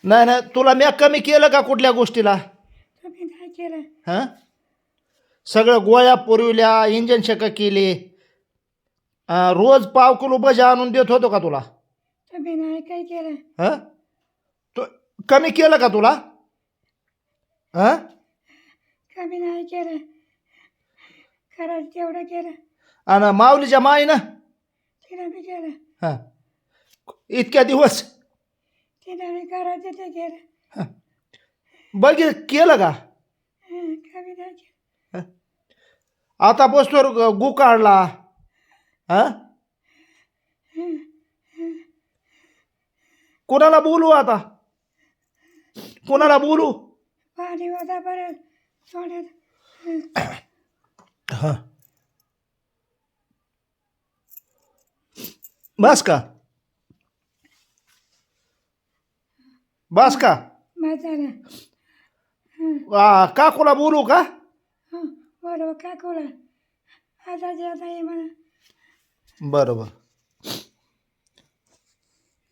नाही नाही, तुला मी कमी केलं का कुठल्या गोष्टीला? तुम्ही नाही केलं. हां, सगळं गोळ्या पुरविल्या, इंजन शेक केले, रोज पाव किलो भजा आणून देत होतो का तुला? तुम्ही नाही काय केलं. हां, तो कमी केलं का तुला? हां, कमी नाही केलं. करायचं तेवढं केलं. आणि माऊलीच्या माईनं तिनं बी केलं. हां इतक्या दिवस तिनं बी करायचं ते केलं. बघित केलं का? कमी नाही केलं. आता बसतोर गु काढला. हां, कोणाला बोलू आता? कोणाला बोलू? पाणी होता बरं सोड्यात. हां, बस का? बस का? मग झालं. काकूला बोलू का? बरोबर काकूला आता जे आता हे म्हणा. बरोबर.